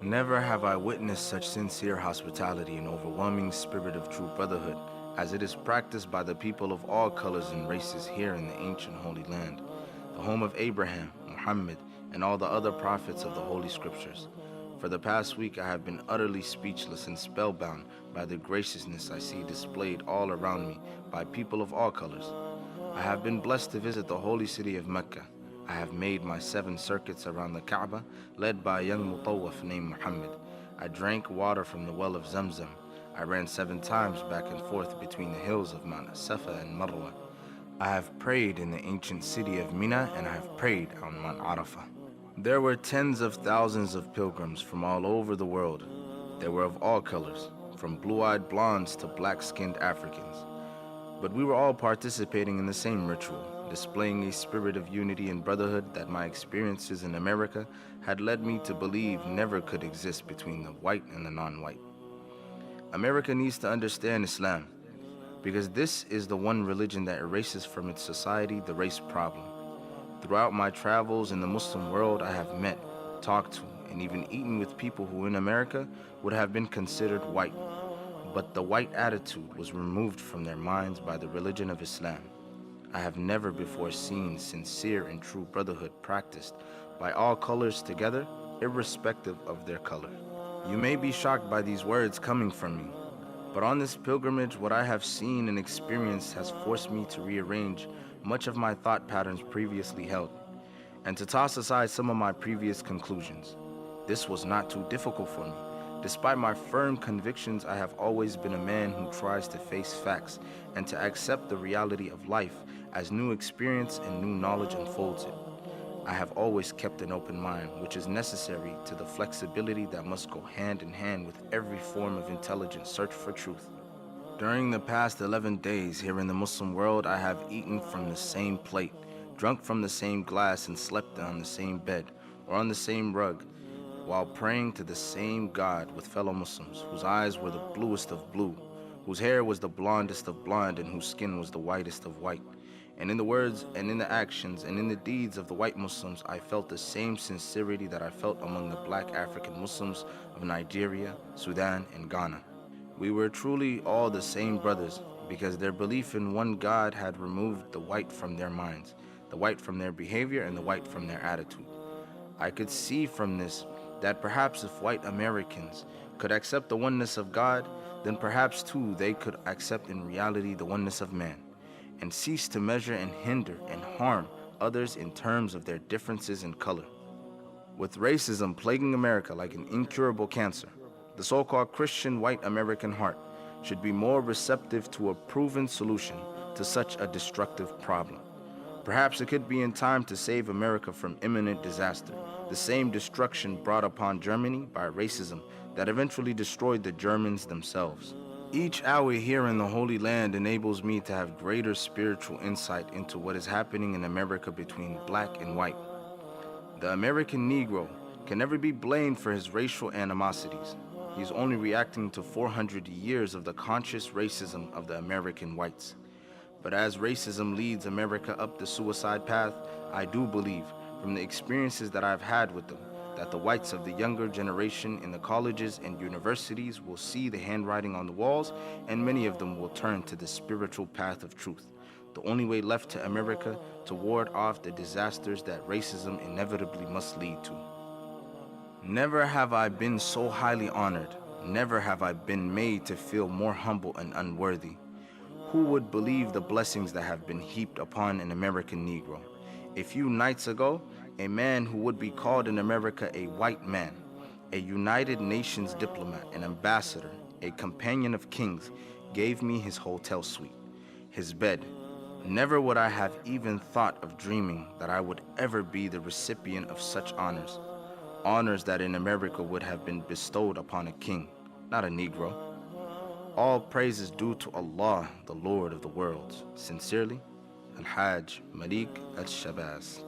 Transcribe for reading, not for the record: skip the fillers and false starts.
Never have I witnessed such sincere hospitality and overwhelming spirit of true brotherhood as it is practiced by the people of all colors and races here in the ancient Holy Land, the home of Abraham, Muhammad, and all the other prophets of the Holy Scriptures. For the past week I have been utterly speechless and spellbound by the graciousness I see displayed all around me by people of all colors. I have been blessed to visit the holy city of Mecca. I have made my 7 circuits around the Kaaba, led by a young mutawaf named Muhammad. I drank water from the well of Zamzam. I ran 7 times back and forth between the hills of Mount Safa and Marwa. I have prayed in the ancient city of Mina, and I have prayed on Mount Arafah. There were tens of thousands of pilgrims from all over the world. They were of all colors, from blue-eyed blondes to black-skinned Africans. But we were all participating in the same ritual, displaying a spirit of unity and brotherhood that my experiences in America had led me to believe never could exist between the white and the non-white. America needs to understand Islam, because this is the one religion that erases from its society the race problem. Throughout my travels in the Muslim world, I have met, talked to, and even eaten with people who in America would have been considered white. But the white attitude was removed from their minds by the religion of Islam. I have never before seen sincere and true brotherhood practiced by all colors together, irrespective of their color. You may be shocked by these words coming from me, but on this pilgrimage, what I have seen and experienced has forced me to rearrange much of my thought patterns previously held, and to toss aside some of my previous conclusions. This was not too difficult for me. Despite my firm convictions, I have always been a man who tries to face facts and to accept the reality of life as new experience and new knowledge unfolds it. I have always kept an open mind, which is necessary to the flexibility that must go hand in hand with every form of intelligent search for truth. During the past 11 days here in the Muslim world, I have eaten from the same plate, drunk from the same glass, and slept on the same bed or on the same rug, while praying to the same God with fellow Muslims, whose eyes were the bluest of blue, whose hair was the blondest of blonde, and whose skin was the whitest of white. And in the words and in the actions and in the deeds of the white Muslims, I felt the same sincerity that I felt among the black African Muslims of Nigeria, Sudan, and Ghana. We were truly all the same brothers, because their belief in one God had removed the white from their minds, the white from their behavior, and the white from their attitude. I could see from this that perhaps if white Americans could accept the oneness of God, then perhaps too they could accept in reality the oneness of man, and cease to measure and hinder and harm others in terms of their differences in color. With racism plaguing America like an incurable cancer, the so-called Christian white American heart should be more receptive to a proven solution to such a destructive problem. Perhaps it could be in time to save America from imminent disaster, the same destruction brought upon Germany by racism that eventually destroyed the Germans themselves. Each hour here in the Holy Land enables me to have greater spiritual insight into what is happening in America between black and white. The American Negro can never be blamed for his racial animosities. He's only reacting to 400 years of the conscious racism of the American whites. But as racism leads America up the suicide path, I do believe, from the experiences that I've had with them, that the whites of the younger generation in the colleges and universities will see the handwriting on the walls, and many of them will turn to the spiritual path of truth, the only way left to America to ward off the disasters that racism inevitably must lead to. Never have I been so highly honored. Never have I been made to feel more humble and unworthy. Who would believe the blessings that have been heaped upon an American Negro? A few nights ago, a man who would be called in America a white man, a United Nations diplomat, an ambassador, a companion of kings, gave me his hotel suite, his bed. Never would I have even thought of dreaming that I would ever be the recipient of such honors. Honors that in America would have been bestowed upon a king, not a Negro. All praise is due to Allah, the Lord of the worlds. Sincerely, Al-Hajj Malik Al-Shabazz.